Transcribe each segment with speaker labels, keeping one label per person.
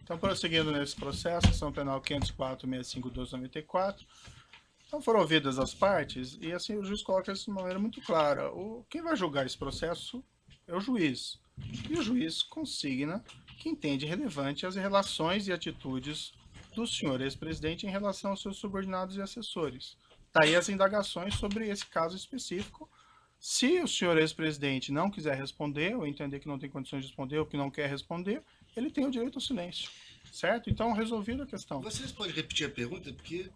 Speaker 1: Então, prosseguindo nesse processo, ação penal 504.65.1294, então foram ouvidas as partes e assim o juiz coloca isso de maneira muito clara. Quem vai julgar esse processo é o juiz. E o juiz consigna que entende relevante as relações e atitudes do senhor ex-presidente em relação aos seus subordinados e assessores. Daí as indagações sobre esse caso específico. Se o senhor ex-presidente não quiser responder, ou entender que não tem condições de responder, ou que não quer responder, ele tem o direito ao silêncio. Certo? Então, resolvida a questão.
Speaker 2: Vocês podem repetir a pergunta? Porque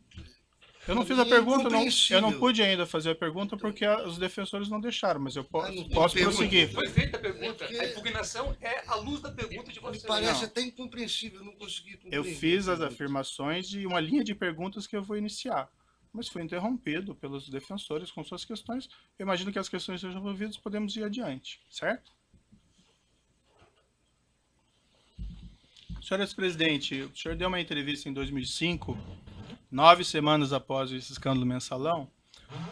Speaker 1: eu não fiz a pergunta, eu não pude ainda fazer a pergunta porque os defensores não deixaram, mas eu posso prosseguir.
Speaker 3: Foi feita a pergunta, a impugnação é à luz da pergunta de vocês.
Speaker 2: Me parece até incompreensível, eu não consegui compreender.
Speaker 1: Eu fiz as afirmações de uma linha de perguntas que eu vou iniciar, mas foi interrompido pelos defensores com suas questões. Eu imagino que as questões sejam resolvidas, podemos ir adiante, certo? Senhor ex-presidente, o senhor deu uma entrevista em 2005, 9 semanas após esse escândalo mensalão,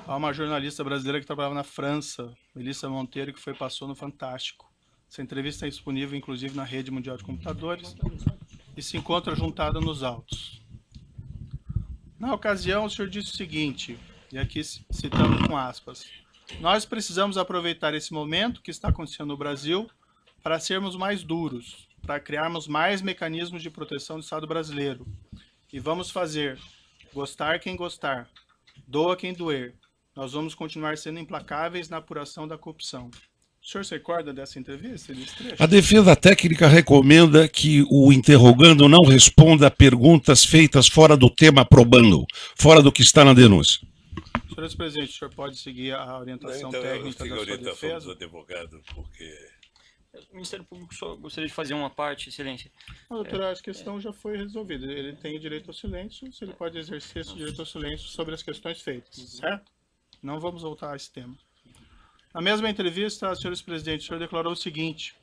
Speaker 1: a uma jornalista brasileira que trabalhava na França, Melissa Monteiro, que passou no Fantástico. Essa entrevista é disponível, inclusive, na Rede Mundial de Computadores e se encontra juntada nos autos. Na ocasião, o senhor disse o seguinte, e aqui citando com aspas, nós precisamos aproveitar esse momento que está acontecendo no Brasil para sermos mais duros, para criarmos mais mecanismos de proteção do Estado brasileiro. E vamos fazer, gostar quem gostar, doa quem doer. Nós vamos continuar sendo implacáveis na apuração da corrupção. O senhor se recorda dessa entrevista, desse trecho?
Speaker 4: A defesa técnica recomenda que o interrogando não responda a perguntas feitas fora do tema probando, fora do que está na denúncia.
Speaker 1: Senhor ex-presidente, o senhor pode seguir a orientação técnica da sua defesa?
Speaker 5: Dos advogados, porque...
Speaker 6: O Ministério Público só gostaria de fazer uma parte, excelência.
Speaker 1: Não, doutor, a questão já foi resolvida. Ele tem o direito ao silêncio, se ele pode exercer esse direito ao silêncio sobre as questões feitas, certo? Não vamos voltar a esse tema. Na mesma entrevista, senhor ex-presidente, o senhor declarou o seguinte,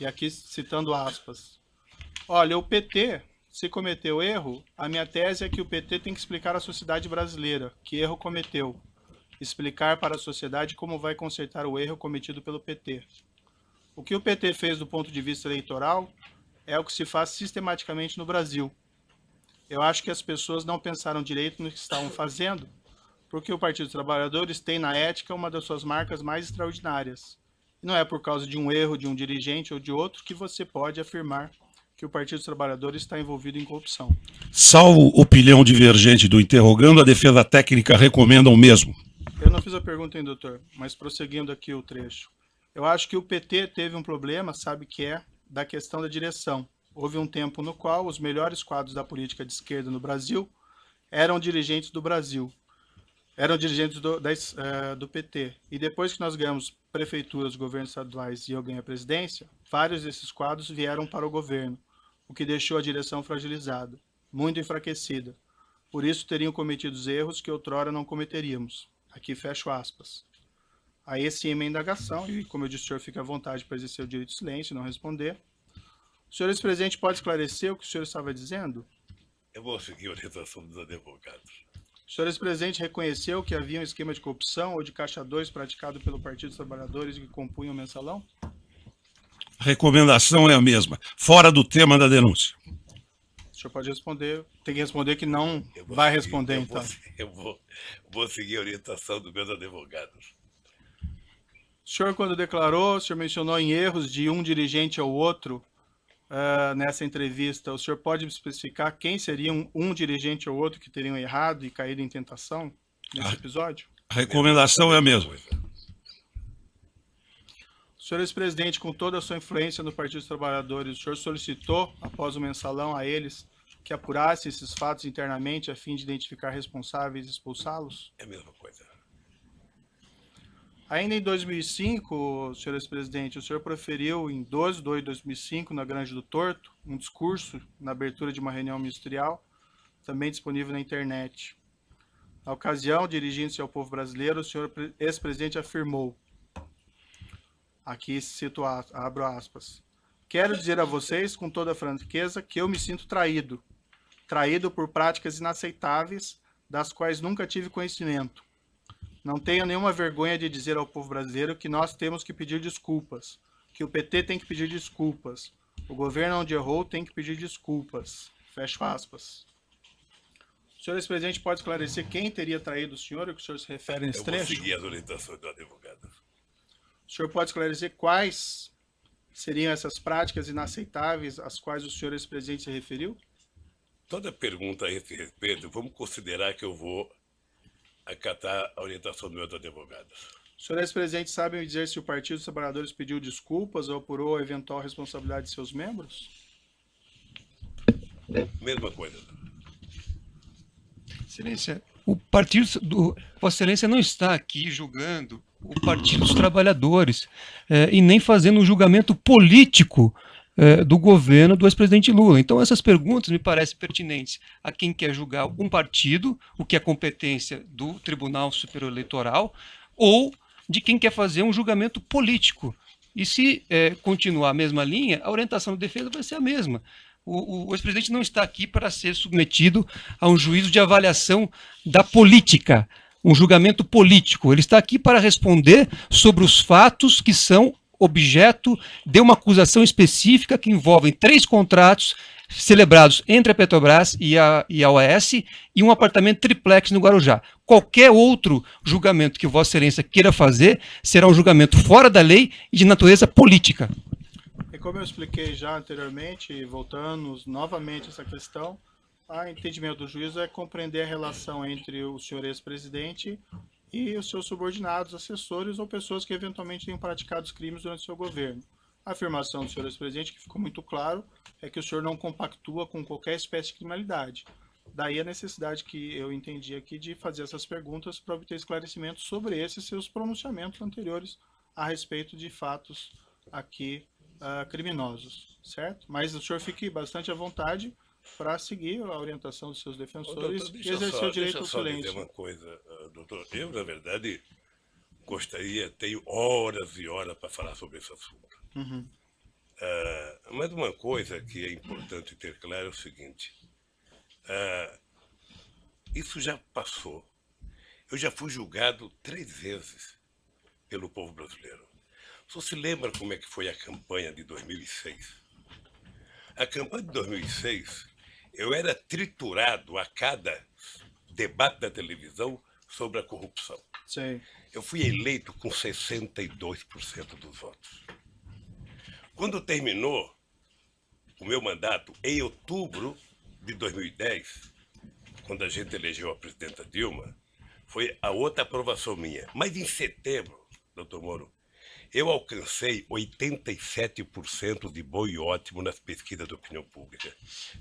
Speaker 1: e aqui citando aspas, olha, o PT, se cometeu erro, a minha tese é que o PT tem que explicar à sociedade brasileira que erro cometeu, explicar para a sociedade como vai consertar o erro cometido pelo PT. O que o PT fez do ponto de vista eleitoral é o que se faz sistematicamente no Brasil. Eu acho que as pessoas não pensaram direito no que estavam fazendo, porque o Partido dos Trabalhadores tem na ética uma das suas marcas mais extraordinárias. E não é por causa de um erro de um dirigente ou de outro que você pode afirmar que o Partido dos Trabalhadores está envolvido em corrupção.
Speaker 4: Salvo opinião divergente do interrogando, a defesa técnica recomenda o mesmo.
Speaker 1: Eu não fiz a pergunta, hein, doutor, mas prosseguindo aqui o trecho. Eu acho que o PT teve um problema, sabe que é, da questão da direção. Houve um tempo no qual os melhores quadros da política de esquerda no Brasil eram dirigentes do Brasil, eram dirigentes do PT. E depois que nós ganhamos prefeituras, governos estaduais e eu ganhei a presidência, vários desses quadros vieram para o governo, o que deixou a direção fragilizada, muito enfraquecida. Por isso teriam cometido os erros que outrora não cometeríamos. Aqui fecho aspas. Aí sim uma indagação, e como eu disse, o senhor fica à vontade para exercer o direito de silêncio e não responder. O senhor ex-presidente pode esclarecer o que o senhor estava dizendo?
Speaker 5: Eu vou seguir a orientação dos advogados.
Speaker 1: O senhor ex-presidente reconheceu que havia um esquema de corrupção ou de caixa 2 praticado pelo Partido dos Trabalhadores que compunha o mensalão?
Speaker 4: A recomendação é a mesma, fora do tema da denúncia.
Speaker 1: O senhor pode responder, tem que responder que não vai responder, então.
Speaker 5: Eu vou seguir a orientação dos meus advogados.
Speaker 1: O senhor, quando declarou, o senhor mencionou em erros de um dirigente ao outro nessa entrevista. O senhor pode especificar quem seria um dirigente ou outro que teriam errado e caído em tentação nesse episódio?
Speaker 4: A recomendação é a mesma.
Speaker 1: O senhor ex-presidente, com toda a sua influência no Partido dos Trabalhadores, o senhor solicitou, após o mensalão, a eles que apurasse esses fatos internamente a fim de identificar responsáveis e expulsá-los?
Speaker 5: É a mesma coisa.
Speaker 1: Ainda em 2005, senhor ex-presidente, o senhor proferiu em 12 de 2 de 2005, na Grande do Torto, um discurso na abertura de uma reunião ministerial, também disponível na internet. Na ocasião, dirigindo-se ao povo brasileiro, o senhor ex-presidente afirmou, aqui cito, abro aspas, quero dizer a vocês, com toda a franqueza, que eu me sinto traído. Traído por práticas inaceitáveis, das quais nunca tive conhecimento. Não tenho nenhuma vergonha de dizer ao povo brasileiro que nós temos que pedir desculpas, que o PT tem que pedir desculpas. O governo onde errou tem que pedir desculpas. Fecho aspas. O senhor ex-presidente pode esclarecer quem teria traído o senhor, o que o senhor se refere nesse
Speaker 5: Eu vou
Speaker 1: trecho?
Speaker 5: seguir as orientações do advogado.
Speaker 1: O senhor pode esclarecer quais seriam essas práticas inaceitáveis às quais o senhor ex-presidente se referiu?
Speaker 5: Toda pergunta a esse respeito, vamos considerar que eu vou acatar a orientação dos meus advogados.
Speaker 1: O senhor ex-presidente sabe me dizer se o Partido dos Trabalhadores pediu desculpas ou apurou a eventual responsabilidade de seus membros?
Speaker 5: Mesma coisa.
Speaker 7: Excelência, o partido do Vossa Excelência não está aqui julgando o Partido dos Trabalhadores e nem fazendo um julgamento político do governo do ex-presidente Lula. Então essas perguntas me parecem pertinentes a quem quer julgar um partido, o que é competência do Tribunal Superior Eleitoral, ou de quem quer fazer um julgamento político. E se continuar a mesma linha, a orientação de defesa vai ser a mesma. O ex-presidente não está aqui para ser submetido a um juízo de avaliação da política, um julgamento político. Ele está aqui para responder sobre os fatos que são objeto de uma acusação específica que envolvem 3 contratos celebrados entre a Petrobras e a OAS e um apartamento triplex no Guarujá. Qualquer outro julgamento que Vossa Excelência queira fazer será um julgamento fora da lei e de natureza política.
Speaker 1: E como eu expliquei já anteriormente, e voltando novamente a essa questão, o entendimento do juízo é compreender a relação entre o senhor ex-presidente e os seus subordinados, assessores ou pessoas que eventualmente tenham praticado os crimes durante o seu governo. A afirmação do senhor ex-presidente, que ficou muito claro, é que o senhor não compactua com qualquer espécie de criminalidade. Daí a necessidade que eu entendi aqui de fazer essas perguntas para obter esclarecimento sobre esses seus pronunciamentos anteriores a respeito de fatos aqui criminosos, certo? Mas o senhor fique bastante à vontade para seguir a orientação dos seus defensores e exercer o direito ao silêncio.
Speaker 5: Deixa eu só dizer uma coisa, doutor. Eu, na verdade, tenho horas e horas para falar sobre esse assunto.
Speaker 1: Uhum.
Speaker 5: Mas uma coisa que é importante ter claro é o seguinte. Isso já passou. Eu já fui julgado 3 vezes pelo povo brasileiro. Você se lembra como é que foi a campanha de 2006? A campanha de 2006, eu era triturado a cada debate da televisão sobre a corrupção.
Speaker 1: Sim.
Speaker 5: Eu fui eleito com 62% dos votos. Quando terminou o meu mandato, em outubro de 2010, quando a gente elegeu a presidenta Dilma, foi a outra aprovação minha. Mas em setembro, doutor Moro, eu alcancei 87% de bom e ótimo nas pesquisas de opinião pública,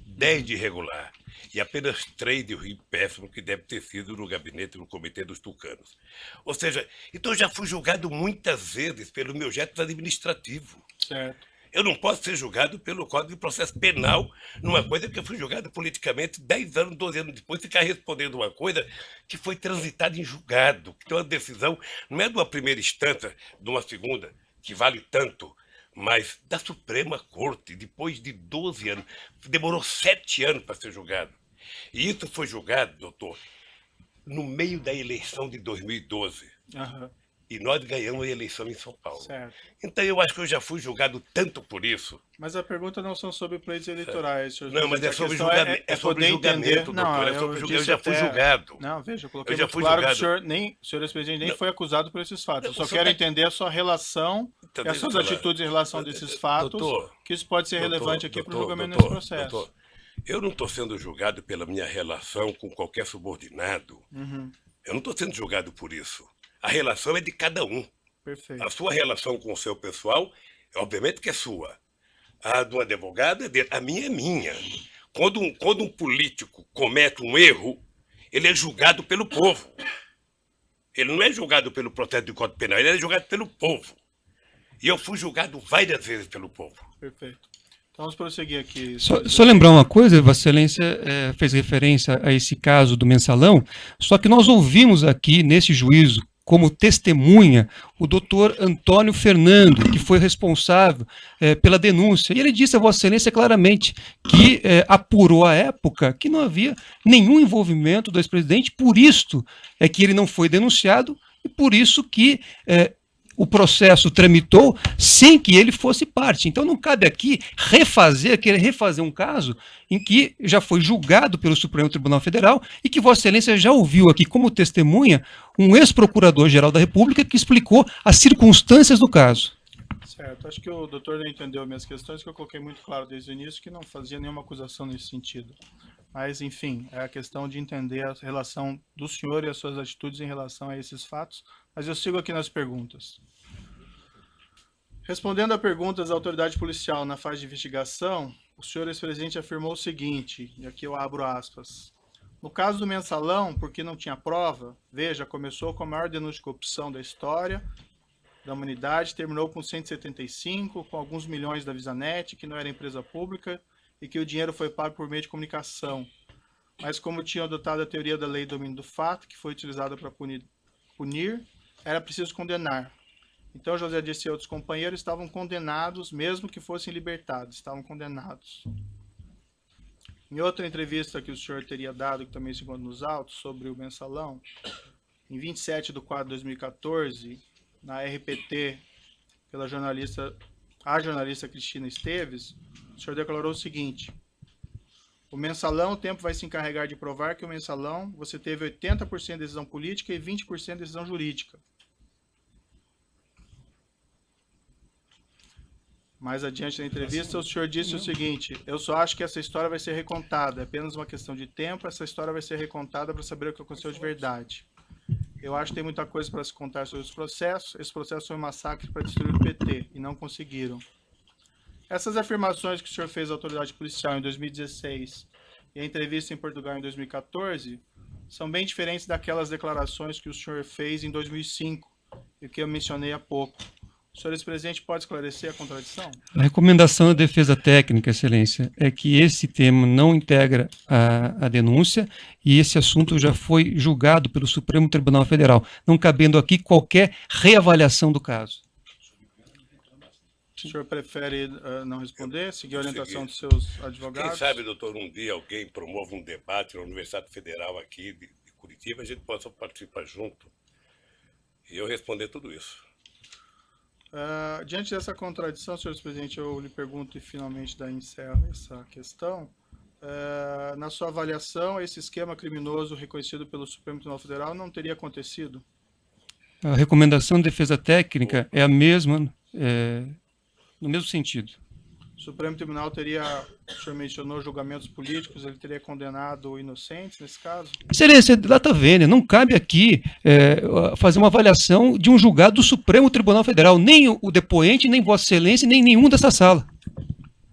Speaker 5: 10 de regular e apenas 3 de ruim péssimo, que deve ter sido no gabinete do Comitê dos Tucanos. Ou seja, então eu já fui julgado muitas vezes pelo meu jeito administrativo.
Speaker 1: Certo.
Speaker 5: Eu não posso ser julgado pelo Código de Processo Penal numa coisa que eu fui julgado politicamente 10 anos, 12 anos depois, ficar respondendo uma coisa que foi transitada em julgado, que tem uma decisão, não é de uma primeira instância, de uma segunda, que vale tanto, mas da Suprema Corte, depois de 12 anos. Demorou 7 anos para ser julgado. E isso foi julgado, doutor, no meio da eleição de 2012.
Speaker 1: Uhum.
Speaker 5: E nós ganhamos a eleição em São Paulo.
Speaker 1: Certo.
Speaker 5: Então eu acho que eu já fui julgado tanto por isso.
Speaker 1: Mas a pergunta não são sobre pleitos eleitorais, senhor.
Speaker 5: Não, mas é sobre
Speaker 1: questão
Speaker 5: julgamento, é sobre
Speaker 1: poder
Speaker 5: julgamento,
Speaker 1: entender.
Speaker 5: doutor.
Speaker 1: Não,
Speaker 5: É sobre eu
Speaker 1: disse
Speaker 5: já fui
Speaker 1: até-
Speaker 5: julgado.
Speaker 1: Não, veja, eu coloquei
Speaker 5: Eu já
Speaker 1: muito
Speaker 5: fui
Speaker 1: claro que
Speaker 5: julgado.
Speaker 1: o senhor ex-presidente nem
Speaker 5: Não.
Speaker 1: foi acusado por esses fatos. Eu
Speaker 5: Não,
Speaker 1: só
Speaker 5: o senhor
Speaker 1: quero
Speaker 5: tá-
Speaker 1: entender a sua relação
Speaker 5: Tá
Speaker 1: e as suas
Speaker 5: deixa eu falar.
Speaker 1: atitudes em relação a desses fatos,
Speaker 5: Doutor,
Speaker 1: que isso pode ser
Speaker 5: doutor,
Speaker 1: relevante aqui para o
Speaker 5: doutor,
Speaker 1: julgamento
Speaker 5: doutor,
Speaker 1: nesse processo.
Speaker 5: doutor, eu não estou sendo julgado pela minha relação com qualquer subordinado.
Speaker 1: Uhum,
Speaker 5: Eu não estou sendo julgado por isso. A relação é de cada um.
Speaker 1: perfeito.
Speaker 5: A sua relação com o seu pessoal, obviamente que é sua. A do advogado é dele. A minha é minha. Quando um político comete um erro, ele é julgado pelo povo. Ele não é julgado pelo processo de Código Penal, ele é julgado pelo povo. E eu fui julgado várias vezes pelo povo.
Speaker 1: Perfeito. Então vamos prosseguir aqui.
Speaker 7: Só lembrar uma coisa, Vossa Excelência fez referência a esse caso do mensalão, só que nós ouvimos aqui nesse juízo como testemunha o doutor Antônio Fernando, que foi responsável pela denúncia. E ele disse a Vossa Excelência claramente que apurou à época que não havia nenhum envolvimento do ex-presidente, por isso é que ele não foi denunciado e por isso que o processo tramitou sem que ele fosse parte. Então não cabe aqui querer refazer um caso em que já foi julgado pelo Supremo Tribunal Federal e que Vossa Excelência já ouviu aqui como testemunha um ex-procurador-geral da República que explicou as circunstâncias do caso.
Speaker 1: Certo, acho que o doutor não entendeu minhas questões, que eu coloquei muito claro desde o início que não fazia nenhuma acusação nesse sentido. Mas, enfim, é a questão de entender a relação do senhor e as suas atitudes em relação a esses fatos. Mas eu sigo aqui nas perguntas. Respondendo a perguntas da autoridade policial na fase de investigação, o senhor ex-presidente afirmou o seguinte, e aqui eu abro aspas. No caso do mensalão, porque não tinha prova, veja, começou com a maior denúncia de corrupção da história da humanidade, terminou com 175, com alguns milhões da Visanet, que não era empresa pública, e que o dinheiro foi pago por meio de comunicação. Mas como tinham adotado a teoria da lei do domínio do fato, que foi utilizada para punir, era preciso condenar. Então José Dirceu e outros companheiros estavam condenados, mesmo que fossem libertados, estavam condenados. Em outra entrevista que o senhor teria dado, que também se encontra nos autos, sobre o mensalão, em 27/4 de 2014, na RPT, pela jornalista Cristina Esteves, o senhor declarou o seguinte: o mensalão, o tempo vai se encarregar de provar que o mensalão você teve 80% de decisão política e 20% de decisão jurídica. Mais adiante na entrevista, o senhor disse o seguinte: eu só acho que essa história vai ser recontada, é apenas uma questão de tempo, essa história vai ser recontada para saber o que aconteceu de verdade. Eu acho que tem muita coisa para se contar sobre os processos. Esse processo foi um massacre para destruir o PT, e não conseguiram. Essas afirmações que o senhor fez à autoridade policial em 2016 e a entrevista em Portugal em 2014 são bem diferentes daquelas declarações que o senhor fez em 2005 e que eu mencionei há pouco. O senhor ex-presidente pode esclarecer a contradição?
Speaker 7: A recomendação da defesa técnica, Excelência, é que esse tema não integra a denúncia e esse assunto já foi julgado pelo Supremo Tribunal Federal, não cabendo aqui qualquer reavaliação do caso.
Speaker 1: O senhor prefere não responder, seguir a orientação dos seus advogados?
Speaker 5: Quem sabe, doutor, um dia alguém promove um debate na Universidade Federal aqui de Curitiba, a gente possa participar junto e eu responder tudo isso.
Speaker 1: Diante dessa contradição, senhor presidente, eu lhe pergunto e finalmente daí encerro essa questão. Na sua avaliação, esse esquema criminoso reconhecido pelo Supremo Tribunal Federal não teria acontecido?
Speaker 7: A recomendação de defesa técnica é a mesma, no mesmo sentido.
Speaker 1: O Supremo Tribunal teria, o senhor mencionou julgamentos políticos, ele teria condenado inocentes nesse caso?
Speaker 7: Excelência, lá está vendo, não cabe aqui fazer uma avaliação de um julgado do Supremo Tribunal Federal, nem o depoente, nem Vossa Excelência, nem nenhum dessa sala.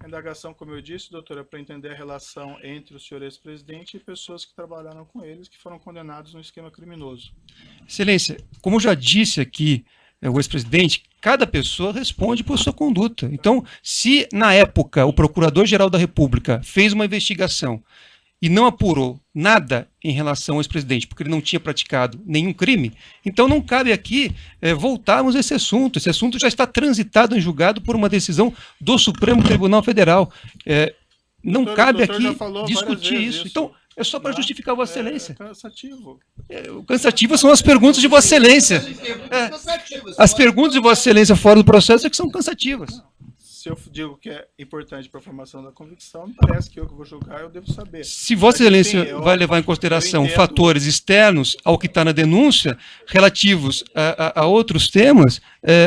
Speaker 1: A indagação, como eu disse, doutora, é para entender a relação entre o senhor ex-presidente e pessoas que trabalharam com eles, que foram condenados no esquema criminoso.
Speaker 7: Excelência, como eu já disse aqui, o ex-presidente, cada pessoa responde por sua conduta. Então, se na época o Procurador-Geral da República fez uma investigação e não apurou nada em relação ao ex-presidente, porque ele não tinha praticado nenhum crime, então não cabe aqui voltarmos a esse assunto. Esse assunto já está transitado em julgado por uma decisão do Supremo Tribunal Federal. Não cabe aqui discutir isso. Então, é só para justificar Vossa Excelência.
Speaker 1: É cansativo.
Speaker 7: Cansativas são as perguntas de Vossa Excelência. As perguntas de Vossa Excelência fora do processo é que são cansativas.
Speaker 1: Se eu digo que é importante para a formação da convicção, me parece que eu que vou julgar, eu devo saber.
Speaker 7: Se Vossa Excelência vai levar em consideração fatores externos ao que está na denúncia, relativos a outros temas,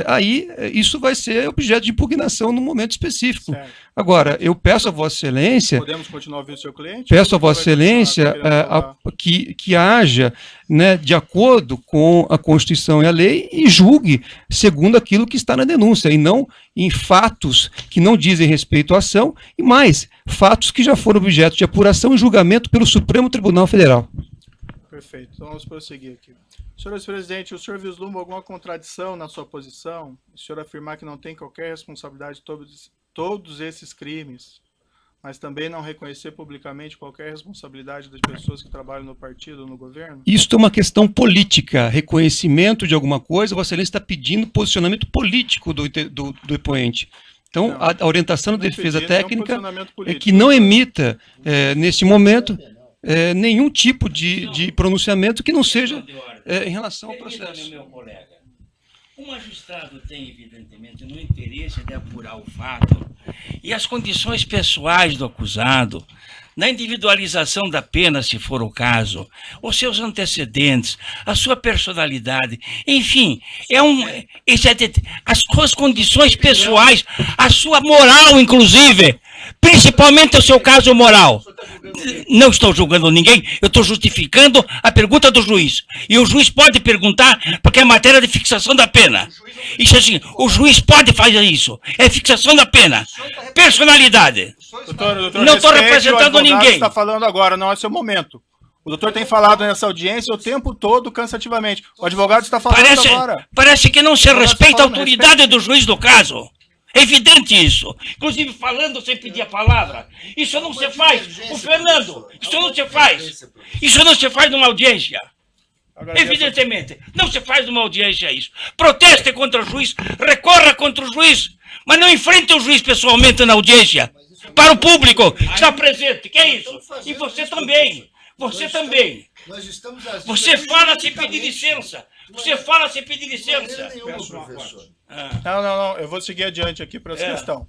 Speaker 7: aí isso vai ser objeto de impugnação num momento específico.
Speaker 1: Certo.
Speaker 7: Agora, eu peço a Vossa Excelência...
Speaker 1: Podemos continuar ouvindo o seu cliente?
Speaker 7: Peço a Vossa Excelência que haja, né, de acordo com a Constituição e a lei e julgue segundo aquilo que está na denúncia, e não em fatos que não dizem respeito à ação, e mais, fatos que já foram objeto de apuração e julgamento pelo Supremo Tribunal Federal.
Speaker 1: Perfeito, então vamos prosseguir aqui. Senhor ex-presidente, o senhor vislumbra alguma contradição na sua posição? O senhor afirmar que não tem qualquer responsabilidade de todos esses crimes, mas também não reconhecer publicamente qualquer responsabilidade das pessoas que trabalham no partido ou no governo?
Speaker 7: Isso é uma questão política, reconhecimento de alguma coisa. Vossa Excelência está pedindo posicionamento político do depoente. Então, não, a orientação da defesa técnica é que não emita, nesse momento, nenhum tipo de pronunciamento que não seja em relação ao processo.
Speaker 8: O magistrado tem, evidentemente, no interesse de apurar o fato e as condições pessoais do acusado, na individualização da pena, se for o caso, os seus antecedentes, a sua personalidade, enfim, as suas condições pessoais, a sua moral, inclusive, principalmente o seu caso moral. Não estou julgando ninguém, eu estou justificando a pergunta do juiz. E o juiz pode perguntar, porque é matéria de fixação da pena. Isso assim, o juiz pode fazer isso. É fixação da pena. Personalidade.
Speaker 1: Doutor,
Speaker 8: Não estou representando ninguém.
Speaker 1: Está falando agora, não é seu momento. O doutor tem falado nessa audiência o tempo todo, cansativamente. O advogado está falando agora.
Speaker 8: Parece que não se respeita a autoridade do juiz do caso. É evidente isso. Inclusive falando sem pedir a palavra. Isso não se faz. O Fernando, isso não se faz. Isso não se faz numa audiência. Evidentemente. Não se faz numa audiência isso. Proteste contra o juiz, recorra contra o juiz, mas não enfrente o juiz pessoalmente na audiência. Para o público que está presente. Que é isso? E você também. Você também. Você fala sem pedir licença. Você fala sem pedir licença.
Speaker 1: Não. Eu vou seguir adiante aqui para essa questão.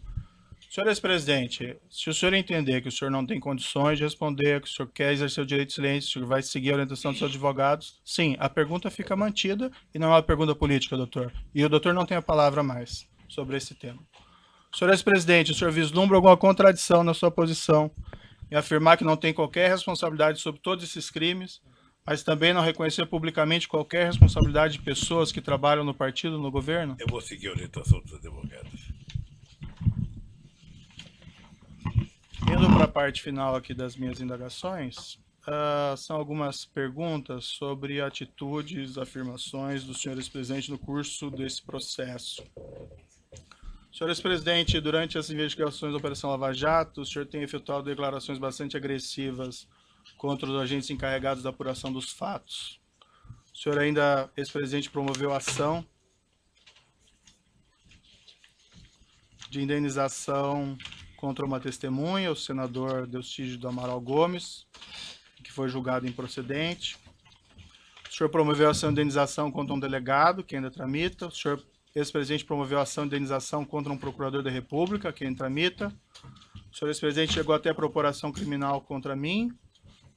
Speaker 1: Senhor ex-presidente, se o senhor entender que o senhor não tem condições de responder, que o senhor quer exercer o direito de silêncio, o senhor vai seguir a orientação dos seus advogados, sim, a pergunta fica mantida e não é uma pergunta política, doutor. E o doutor não tem a palavra mais sobre esse tema. Senhor ex-presidente, o senhor vislumbra alguma contradição na sua posição em afirmar que não tem qualquer responsabilidade sobre todos esses crimes, mas também não reconhecer publicamente qualquer responsabilidade de pessoas que trabalham no partido, no governo?
Speaker 5: Eu vou seguir a orientação dos advogados.
Speaker 1: Indo para a parte final aqui das minhas indagações, são algumas perguntas sobre atitudes, afirmações do senhor ex-presidente no curso desse processo. Senhor ex-presidente, durante as investigações da Operação Lava Jato, o senhor tem efetuado declarações bastante agressivas contra os agentes encarregados da apuração dos fatos. O senhor ainda, ex-presidente, promoveu ação de indenização contra uma testemunha, o senador Deustígio do Amaral Gomes, que foi julgado improcedente. O senhor promoveu ação de indenização contra um delegado, que ainda tramita. O senhor, ex-presidente, promoveu ação de indenização contra um procurador da República, que ainda tramita. O senhor, ex-presidente, chegou até a propor ação criminal contra mim,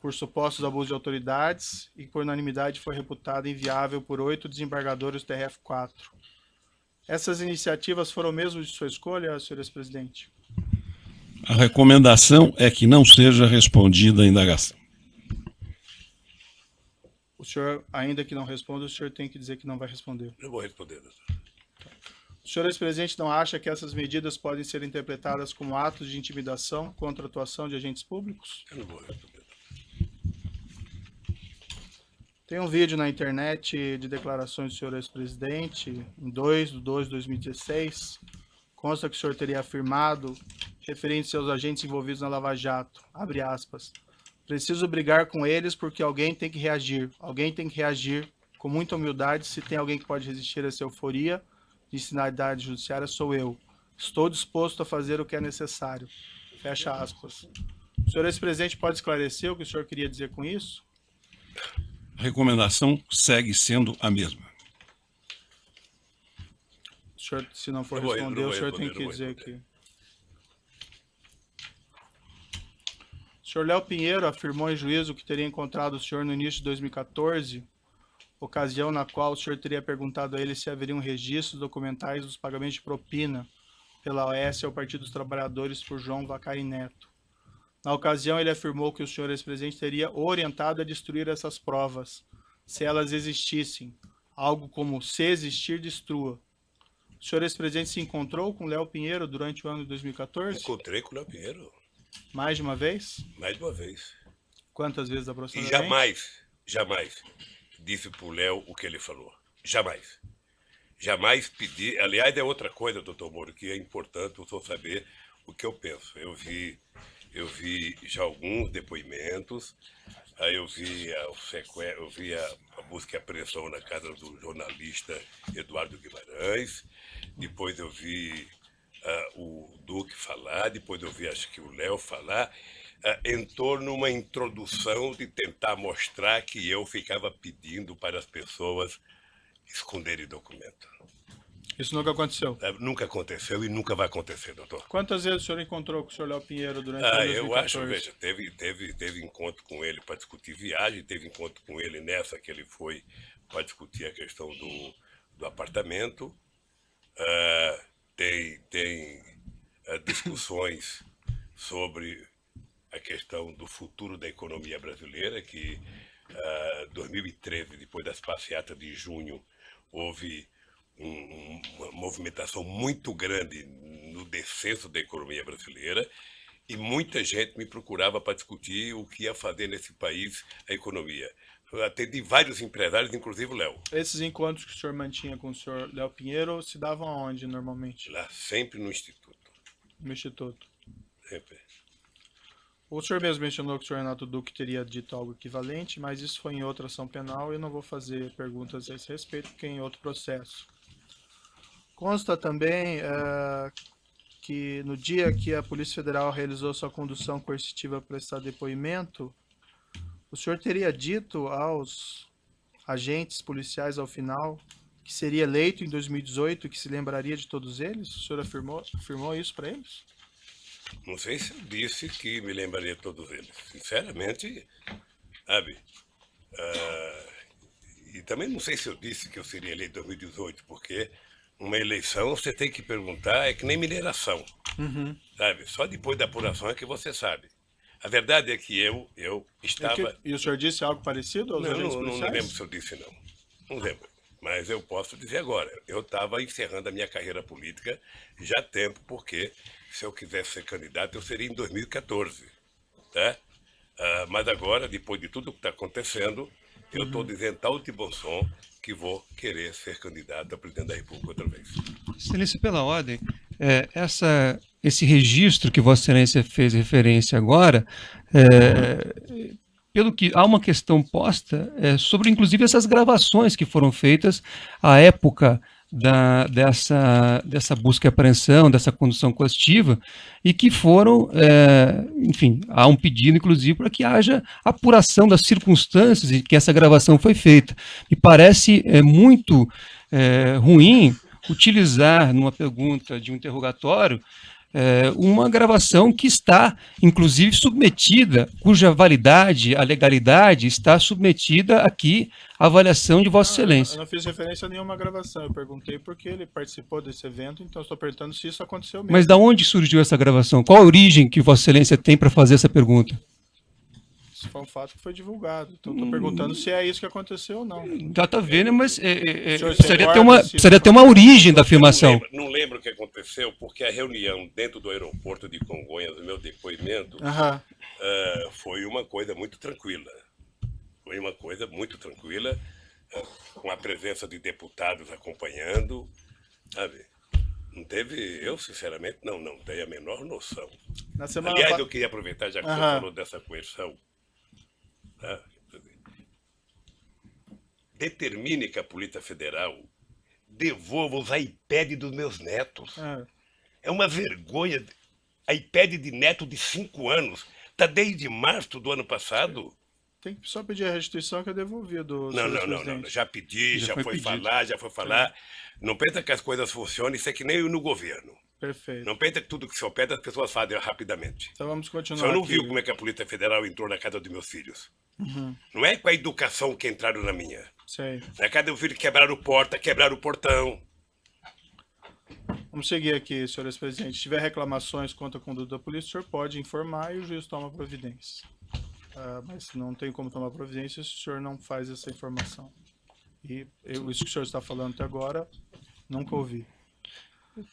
Speaker 1: por supostos abusos de autoridades, e por unanimidade foi reputada inviável por 8 desembargadores do TRF4. Essas iniciativas foram mesmo de sua escolha, senhor ex-presidente?
Speaker 4: A recomendação é que não seja respondida a indagação.
Speaker 1: O senhor, ainda que não responda, o senhor tem que dizer que não vai responder.
Speaker 5: Eu vou responder, doutor.
Speaker 1: O senhor, ex-presidente, não acha que essas medidas podem ser interpretadas como atos de intimidação contra a atuação de agentes públicos?
Speaker 5: Eu não vou responder.
Speaker 1: Tem um vídeo na internet de declarações do senhor ex-presidente, em 2/2/2016, consta que o senhor teria afirmado, referente-se aos agentes envolvidos na Lava Jato, abre aspas, preciso brigar com eles porque alguém tem que reagir com muita humildade, se tem alguém que pode resistir a essa euforia de sinalidade judiciária, sou eu. Estou disposto a fazer o que é necessário. Fecha aspas. O senhor ex-presidente pode esclarecer o que o senhor queria dizer com isso?
Speaker 4: A recomendação segue sendo a mesma.
Speaker 1: O senhor, se não for responder, o senhor tem que dizer que... O senhor Léo Pinheiro afirmou em juízo que teria encontrado o senhor no início de 2014, ocasião na qual o senhor teria perguntado a ele se haveria um registro documentais dos pagamentos de propina pela OAS ao Partido dos Trabalhadores por João Vacari Neto. Na ocasião, ele afirmou que o senhor ex-presidente teria orientado a destruir essas provas, se elas existissem, algo como se existir, destrua. O senhor ex-presidente se encontrou com Léo Pinheiro durante o ano de 2014?
Speaker 5: Encontrei com o Léo Pinheiro.
Speaker 1: Mais de uma vez?
Speaker 5: Mais de uma vez.
Speaker 1: Quantas vezes
Speaker 5: E
Speaker 1: aproximadamente?
Speaker 5: jamais disse pro Léo o que ele falou. Jamais. Jamais pedi. Aliás, é outra coisa, doutor Moro, que é importante o senhor saber o que eu penso. Eu vi já alguns depoimentos, aí eu vi a busca e apreensão na casa do jornalista Eduardo Guimarães, depois eu vi o Duque falar, depois eu vi, acho que o Léo falar, em torno de uma introdução de tentar mostrar que eu ficava pedindo para as pessoas esconderem documento.
Speaker 1: Isso nunca aconteceu.
Speaker 5: Nunca aconteceu e nunca vai acontecer, doutor.
Speaker 1: Quantas vezes o senhor encontrou com o senhor Léo Pinheiro durante o
Speaker 5: Ah,
Speaker 1: ano de
Speaker 5: eu
Speaker 1: 2014?
Speaker 5: acho, veja, teve encontro com ele para discutir viagem, teve encontro com ele nessa que ele foi para discutir a questão do apartamento. Tem discussões sobre a questão do futuro da economia brasileira, que 2013, depois das passeatas de junho, houve uma movimentação muito grande no descenso da economia brasileira e muita gente me procurava para discutir o que ia fazer nesse país a economia. Eu atendi vários empresários, inclusive o Léo.
Speaker 1: Esses encontros que o senhor mantinha com o senhor Léo Pinheiro se davam aonde, normalmente?
Speaker 5: Lá, sempre no Instituto.
Speaker 1: No Instituto.
Speaker 5: Sempre.
Speaker 1: O senhor mesmo mencionou que o senhor Renato Duque teria dito algo equivalente, mas isso foi em outra ação penal e eu não vou fazer perguntas a esse respeito, porque é em outro processo. Consta também que no dia que a Polícia Federal realizou sua condução coercitiva para prestar depoimento, o senhor teria dito aos agentes policiais ao final que seria eleito em 2018 e que se lembraria de todos eles? O senhor afirmou isso para eles?
Speaker 5: Não sei se eu disse que me lembraria de todos eles. Sinceramente, sabe? E também não sei se eu disse que eu seria eleito em 2018, porque uma eleição você tem que perguntar, é que nem mineração. Sabe? Só depois da apuração é que você sabe. A verdade é que eu estava...
Speaker 1: E o senhor disse algo parecido aos agentes
Speaker 5: Não
Speaker 1: policiais?
Speaker 5: lembro se eu disse não. Não lembro. Mas eu posso dizer agora. Eu estava encerrando a minha carreira política já há tempo, porque se eu quisesse ser candidato, eu seria em 2014. Tá? Mas agora, depois de tudo que está acontecendo, eu estou dizendo tal de bom som que vou querer ser candidato a presidente da República outra vez.
Speaker 7: Excelência, pela ordem, esse registro que Vossa Excelência fez referência agora, pelo que há uma questão posta sobre, inclusive, essas gravações que foram feitas à época dessa busca e apreensão, dessa condução coercitiva, e que foram, enfim, há um pedido, inclusive, para que haja apuração das circunstâncias em que essa gravação foi feita. Me parece muito ruim utilizar, numa pergunta de um interrogatório, uma gravação que está, inclusive, submetida, cuja validade, a legalidade, está submetida aqui à avaliação de Vossa Excelência.
Speaker 1: Eu não fiz referência a nenhuma gravação, eu perguntei porque ele participou desse evento, então estou perguntando se isso aconteceu mesmo.
Speaker 7: Mas de onde surgiu essa gravação? Qual a origem que Vossa Excelência tem para fazer essa pergunta?
Speaker 1: Isso foi um fato que foi divulgado, então estou perguntando se é isso que aconteceu ou não.
Speaker 7: Já está vendo, mas
Speaker 1: senhor
Speaker 7: precisaria ter uma origem da afirmação.
Speaker 5: Não lembro o que aconteceu, porque a reunião dentro do aeroporto de Congonhas, o meu depoimento, foi uma coisa muito tranquila. Foi uma coisa muito tranquila, com a presença de deputados acompanhando, sabe? Não teve, eu sinceramente não tenho a menor noção. Aliás, eu queria aproveitar, já que você falou dessa coerção, tá? Determine que a Polícia Federal devolva os iPads dos meus netos. É uma vergonha. iPad de neto de 5 anos. Está desde março do ano passado.
Speaker 1: Tem que só pedir a restituição que é devolvido.
Speaker 5: Não. Já pedi, já foi falar. Não pensa que as coisas funcionam, isso é que nem no governo.
Speaker 1: Perfeito.
Speaker 5: Não pensa que tudo que se opera as pessoas fazem rapidamente.
Speaker 1: Então vamos continuar.
Speaker 5: Você não
Speaker 1: aqui.
Speaker 5: viu como é que a Polícia Federal entrou na casa dos meus filhos? Não é com a educação que entraram na minha.
Speaker 1: Sei.
Speaker 5: Na casa do filho quebraram porta, quebraram o portão.
Speaker 1: Vamos seguir aqui, senhores presidentes. Se tiver reclamações contra a conduta da polícia, o senhor pode informar e o juiz toma providência. Mas não tem como tomar providência se o senhor não faz essa informação. E isso que o senhor está falando até agora, nunca ouvi.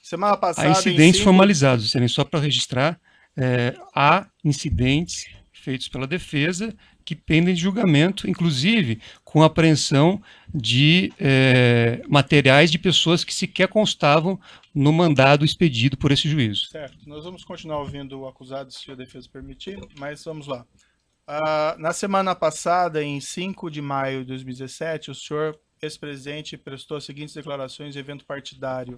Speaker 1: Semana passada...
Speaker 7: Há incidentes formalizados, só para registrar, há incidentes feitos pela defesa que pendem de julgamento, inclusive com apreensão de materiais de pessoas que sequer constavam no mandado expedido por esse juízo.
Speaker 1: Certo. Nós vamos continuar ouvindo o acusado, se a defesa permitir, mas vamos lá. Na semana passada, em 5 de maio de 2017, o senhor, ex-presidente, prestou as seguintes declarações em evento partidário.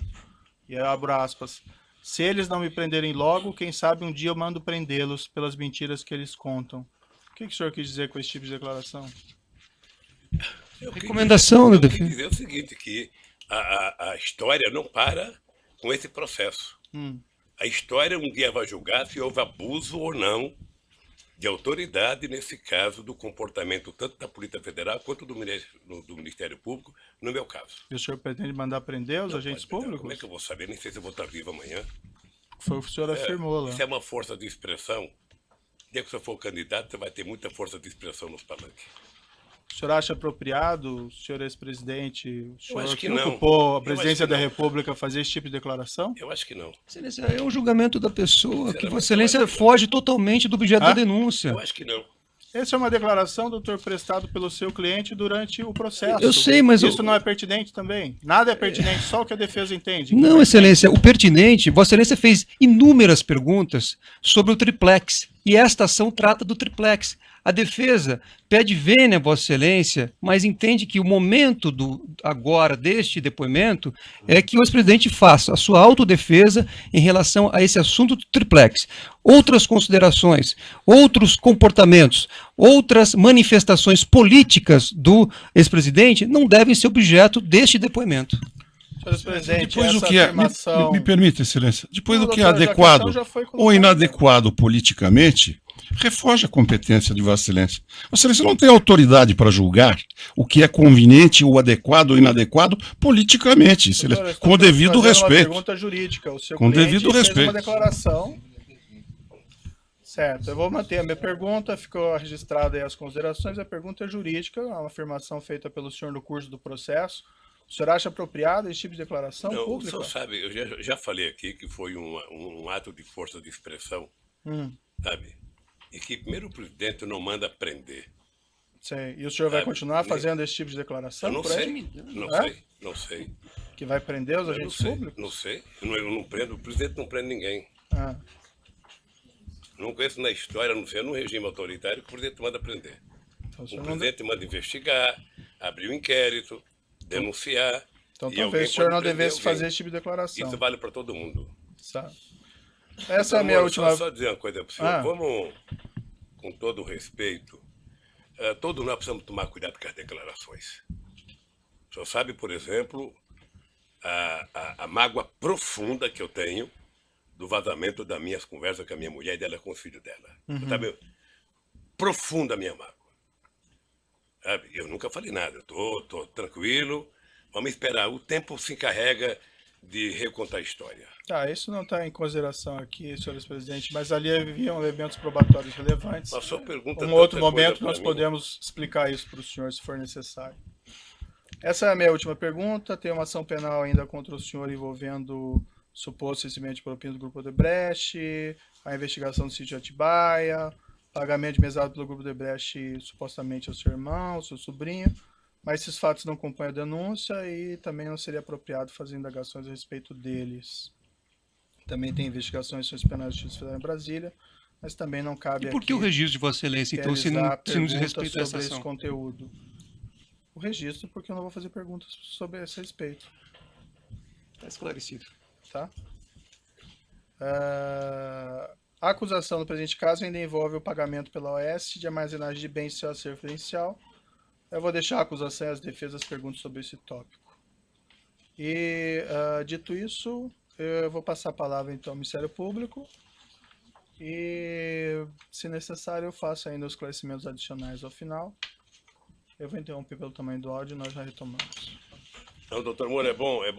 Speaker 1: E eu abro aspas. Se eles não me prenderem logo, quem sabe um dia eu mando prendê-los pelas mentiras que eles contam. O que o senhor quis dizer com esse tipo de declaração?
Speaker 7: Recomendação da defesa.
Speaker 5: Eu quis dizer o seguinte, que a história não para com esse processo. A história um dia vai julgar se houve abuso ou não de autoridade, nesse caso, do comportamento tanto da Polícia Federal quanto do Ministério Público, no meu caso.
Speaker 1: E o senhor pretende mandar prender os
Speaker 5: Não
Speaker 1: agentes
Speaker 5: pode,
Speaker 1: públicos?
Speaker 5: Como é que eu vou saber? Nem sei se eu vou estar vivo amanhã.
Speaker 1: Foi o que o senhor afirmou lá.
Speaker 5: Isso é uma força de expressão. O dia que você for candidato, você vai ter muita força de expressão nos palanques.
Speaker 1: O senhor acha apropriado, o senhor ex-presidente, o senhor
Speaker 5: acho
Speaker 1: que
Speaker 5: que não.
Speaker 1: ocupou a
Speaker 5: Eu
Speaker 1: presidência
Speaker 5: acho que
Speaker 1: da
Speaker 5: não.
Speaker 1: República fazer esse tipo de declaração?
Speaker 5: Eu acho que não.
Speaker 7: Excelência, é um julgamento da pessoa, que
Speaker 5: Sinceramente,
Speaker 7: Vossa Excelência
Speaker 5: eu acho que
Speaker 7: foge totalmente do objeto da
Speaker 1: Ah?
Speaker 7: denúncia.
Speaker 5: Eu acho que não.
Speaker 1: Essa é uma declaração, doutor, prestado pelo seu cliente durante o processo.
Speaker 7: Eu sei, mas
Speaker 1: isso não é pertinente também? Nada é pertinente, só o que a defesa entende.
Speaker 7: Não, Excelência, o pertinente, Vossa Excelência fez inúmeras perguntas sobre o triplex, e esta ação trata do triplex. A defesa pede vênia, Vossa Excelência, mas entende que o momento agora deste depoimento é que o ex-presidente faça a sua autodefesa em relação a esse assunto do triplex. Outras considerações, outros comportamentos, outras manifestações políticas do ex-presidente não devem ser objeto deste depoimento.
Speaker 1: Senhor presidente,
Speaker 4: Depois
Speaker 1: essa
Speaker 4: o que é,
Speaker 1: afirmação...
Speaker 4: me permite, Excelência, depois
Speaker 1: Não,
Speaker 4: o que é
Speaker 1: doutor, já que a
Speaker 4: adequado
Speaker 1: questão já foi
Speaker 4: ou
Speaker 1: colocada.
Speaker 4: inadequado politicamente, refoge a competência de Vossa Excelência. Vossa Excelência não tem autoridade para julgar o que é conveniente ou adequado ou inadequado politicamente, Excelência,
Speaker 1: Doutor, eu
Speaker 4: com o
Speaker 1: estou
Speaker 4: devido
Speaker 1: fazendo uma
Speaker 4: respeito.
Speaker 1: pergunta jurídica. O seu
Speaker 4: Com
Speaker 1: cliente
Speaker 4: devido
Speaker 1: fez
Speaker 4: respeito.
Speaker 1: uma declaração. Certo, eu vou manter a minha pergunta, ficou registrada aí as considerações. A pergunta é jurídica, é uma afirmação feita pelo senhor no curso do processo. O senhor acha apropriado esse tipo de declaração
Speaker 5: Não, o
Speaker 1: pública?
Speaker 5: senhor sabe, eu já falei aqui que foi um ato de força de expressão, sabe? E que primeiro o presidente não manda prender.
Speaker 1: Sei. E o senhor vai
Speaker 5: Sabe,
Speaker 1: continuar
Speaker 5: nem-
Speaker 1: fazendo esse tipo de declaração?
Speaker 5: Eu não
Speaker 1: por aí?
Speaker 5: sei, não
Speaker 1: É?
Speaker 5: sei, não sei.
Speaker 1: Que vai prender os
Speaker 5: Eu não
Speaker 1: agentes
Speaker 5: sei,
Speaker 1: públicos?
Speaker 5: não sei. Eu não prendo, o presidente não prende ninguém.
Speaker 1: Ah,
Speaker 5: Não conheço na história, não sei, num regime autoritário que o presidente manda prender.
Speaker 1: então o
Speaker 5: O
Speaker 1: senhor não...
Speaker 5: presidente manda investigar, abrir um inquérito, denunciar.
Speaker 1: Então
Speaker 5: e
Speaker 1: talvez
Speaker 5: alguém
Speaker 1: o senhor
Speaker 5: pode
Speaker 1: não
Speaker 5: prender
Speaker 1: devesse
Speaker 5: alguém.
Speaker 1: fazer esse tipo de declaração.
Speaker 5: Isso vale para todo mundo.
Speaker 1: Sabe? Essa é a minha
Speaker 5: Amor,
Speaker 1: última...
Speaker 5: Só dizer uma coisa para o senhor.
Speaker 1: Ah.
Speaker 5: Vamos, com todo o respeito, todos nós precisamos tomar cuidado com as declarações. O senhor sabe, por exemplo, a mágoa profunda que eu tenho do vazamento das minhas conversas com a minha mulher e dela com o filho dela. Você sabe, profunda a minha mágoa. Sabe? Eu nunca falei nada, eu tô tranquilo, vamos esperar. O tempo se encarrega de recontar a história.
Speaker 1: Tá, isso não está em consideração aqui, senhores presidente, mas ali haviam elementos probatórios relevantes.
Speaker 5: Mas só pergunta
Speaker 1: Um outro
Speaker 5: tanta coisa
Speaker 1: momento
Speaker 5: pra
Speaker 1: nós
Speaker 5: mim.
Speaker 1: podemos explicar isso para o senhor, se for necessário. Essa é a minha última pergunta. Tem uma ação penal ainda contra o senhor envolvendo suposto recebimento de propina do Grupo Odebrecht, a investigação do sítio Atibaia, pagamento de mesada pelo Grupo Odebrecht supostamente ao seu irmão, ao seu sobrinho, mas esses fatos não compõem a denúncia e também não seria apropriado fazer indagações a respeito deles. Também tem investigações sobre penais de justiça federal em Brasília, mas também não cabe
Speaker 7: E por que
Speaker 1: aqui
Speaker 7: o registro de Vossa Excelência, então, se não
Speaker 1: realizar
Speaker 7: diz
Speaker 1: perguntas
Speaker 7: respeito a essa
Speaker 1: sobre esse
Speaker 7: ação?
Speaker 1: conteúdo. O registro, porque eu não vou fazer perguntas sobre esse respeito,
Speaker 7: Está esclarecido.
Speaker 1: tá? A acusação do presente caso ainda envolve o pagamento pela OAS de armazenagem de bens de seu acervo credencial. Eu vou deixar a acusação e as defesas perguntas sobre esse tópico. E, dito isso, eu vou passar a palavra então ao Ministério Público e, se necessário, eu faço ainda os esclarecimentos adicionais ao final. Eu vou interromper pelo tamanho do áudio e nós já retomamos.
Speaker 5: Então, doutor Moura, é bom